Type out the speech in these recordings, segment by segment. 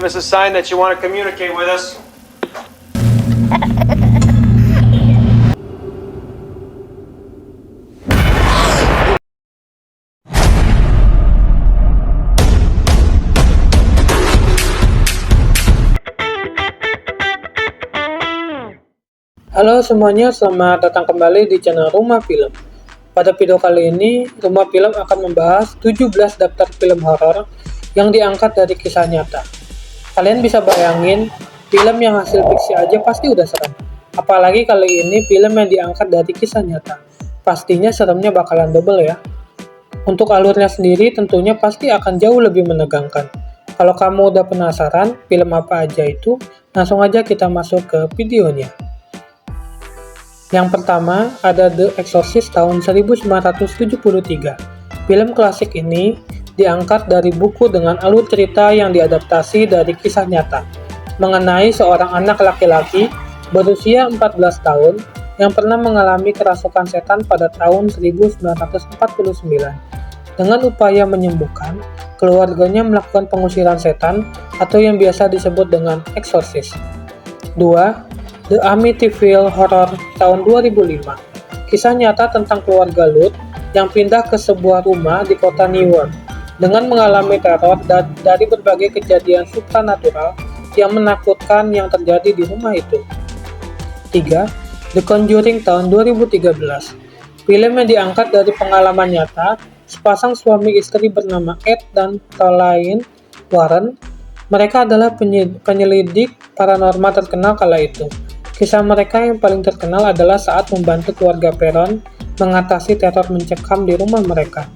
Give us a sign that you want to communicate with us. Halo semuanya, selamat datang kembali di channel Rumah Film. Pada video kali ini, Rumah Film akan membahas 17 daftar film horor yang diangkat dari kisah nyata. Kalian bisa bayangin, film yang hasil fiksi aja pasti udah serem. Apalagi kali ini film yang diangkat dari kisah nyata. Pastinya seremnya bakalan double ya. Untuk alurnya sendiri tentunya pasti akan jauh lebih menegangkan. Kalau kamu udah penasaran film apa aja itu, langsung aja kita masuk ke videonya. Yang pertama ada The Exorcist tahun 1973. Film klasik ini diangkat dari buku dengan alur cerita yang diadaptasi dari kisah nyata mengenai seorang anak laki-laki berusia 14 tahun yang pernah mengalami kerasukan setan pada tahun 1949. Dengan upaya menyembuhkan, keluarganya melakukan pengusiran setan atau yang biasa disebut dengan eksorsis. 2. The Amityville Horror tahun 2005. Kisah nyata tentang keluarga Lut yang pindah ke sebuah rumah di kota New York dengan mengalami teror dari berbagai kejadian supranatural yang menakutkan yang terjadi di rumah itu. 3. The Conjuring tahun 2013. Film yang diangkat dari pengalaman nyata sepasang suami istri bernama Ed dan Caroline Warren. Mereka adalah penyelidik paranormal terkenal kala itu. Kisah mereka yang paling terkenal adalah saat membantu keluarga Perron mengatasi teror mencekam di rumah mereka.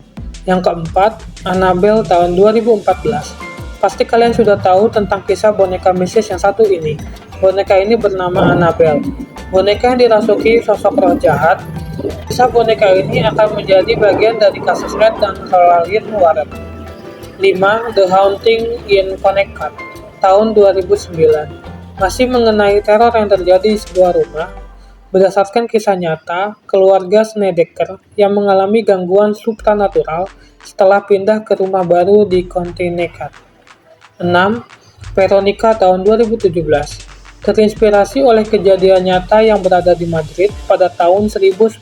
Yang keempat, Annabelle tahun 2014. Pasti kalian sudah tahu tentang kisah boneka mistis yang satu ini. Boneka ini bernama Annabelle. Boneka yang dirasuki sosok roh jahat. Kisah boneka ini akan menjadi bagian dari kasus Ed dan Caroline Warren. 5. The Haunting in Connecticut tahun 2009. Masih mengenai teror yang terjadi di sebuah rumah, berdasarkan kisah nyata, keluarga Snedeker yang mengalami gangguan supranatural setelah pindah ke rumah baru di Connecticut. 6. Veronica tahun 2017. Terinspirasi oleh kejadian nyata yang berada di Madrid pada tahun 1991,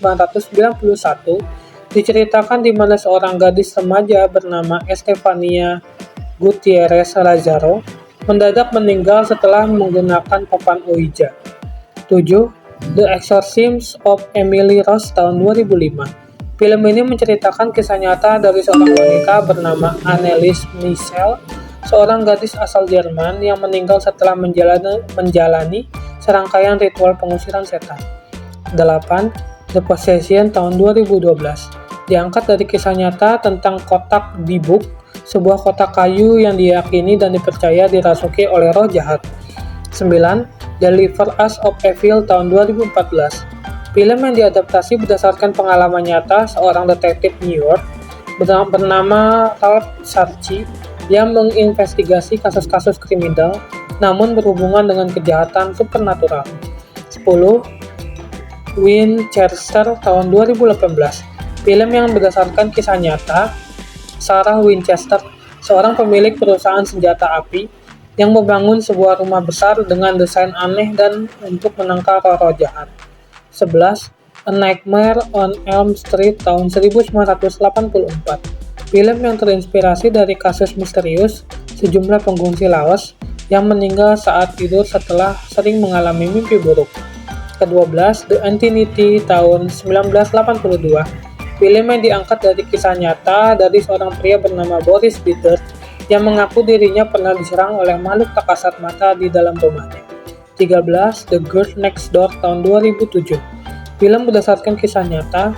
diceritakan di mana seorang gadis remaja bernama Estefania Gutierrez Lazaro mendadak meninggal setelah menggunakan papan Ouija. 7. The Exorcism of Emily Rose tahun 2005. Film ini menceritakan kisah nyata dari seorang wanita bernama Anneliese Michel, seorang gadis asal Jerman yang meninggal setelah menjalani serangkaian ritual pengusiran setan. 8. The Possession tahun 2012. Diangkat dari kisah nyata tentang kotak Dybbuk, sebuah kotak kayu yang diyakini dan dipercaya dirasuki oleh roh jahat. 9. Deliver Us of Evil tahun 2014. Film yang diadaptasi berdasarkan pengalaman nyata seorang detektif New York bernama Ralph Sarchie yang menginvestigasi kasus-kasus kriminal namun berhubungan dengan kejahatan supernatural. 10. Winchester tahun 2018. Film yang berdasarkan kisah nyata Sarah Winchester, seorang pemilik perusahaan senjata api yang membangun sebuah rumah besar dengan desain aneh dan untuk menangkal roh jahat. 11. A Nightmare on Elm Street tahun 1984. Film yang terinspirasi dari kasus misterius sejumlah pengungsi Laos yang meninggal saat tidur setelah sering mengalami mimpi buruk. Ke-12, The Entity tahun 1982. Film yang diangkat dari kisah nyata dari seorang pria bernama Boris Bitter yang mengaku dirinya pernah diserang oleh makhluk tak kasat mata di dalam rumahnya. 13. The Girl Next Door tahun 2007. Film berdasarkan kisah nyata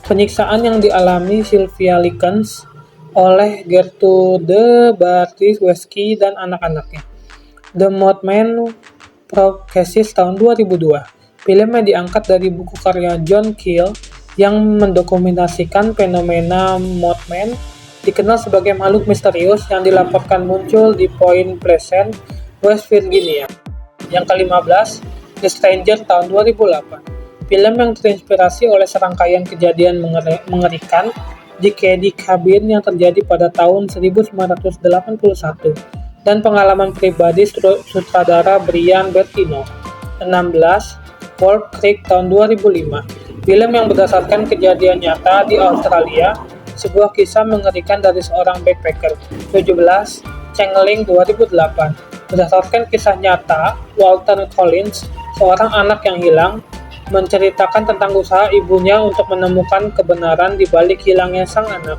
penyiksaan yang dialami Sylvia Likens oleh Gertrude Bartishewski dan anak-anaknya. The Mothman Prophecies tahun 2002. Film yang diangkat dari buku karya John Keel yang mendokumentasikan fenomena Mothman, dikenal sebagai makhluk misterius yang dilaporkan muncul di Point Pleasant, West Virginia. Yang ke-15, The Stranger tahun 2008. Film yang terinspirasi oleh serangkaian kejadian mengerikan di Keddy Cabin yang terjadi pada tahun 1981. dan pengalaman pribadi sutradara Brian Bertino. 16. Wolf Creek tahun 2005, film yang berdasarkan kejadian nyata di Australia, sebuah kisah mengerikan dari seorang backpacker. 17. Changeling 2008, berdasarkan kisah nyata Walter Collins, seorang anak yang hilang, menceritakan tentang usaha ibunya untuk menemukan kebenaran di balik hilangnya sang anak.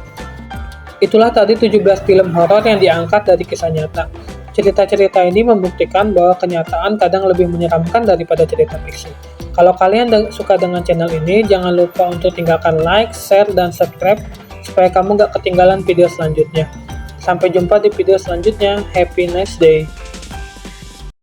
Itulah tadi 17 film horor yang diangkat dari kisah nyata. Cerita-cerita ini membuktikan bahwa kenyataan kadang lebih menyeramkan daripada cerita fiksi. Kalau kalian suka dengan channel ini, jangan lupa untuk tinggalkan like, share, dan subscribe supaya kamu gak ketinggalan video selanjutnya. Sampai jumpa di video selanjutnya. Happy nice day!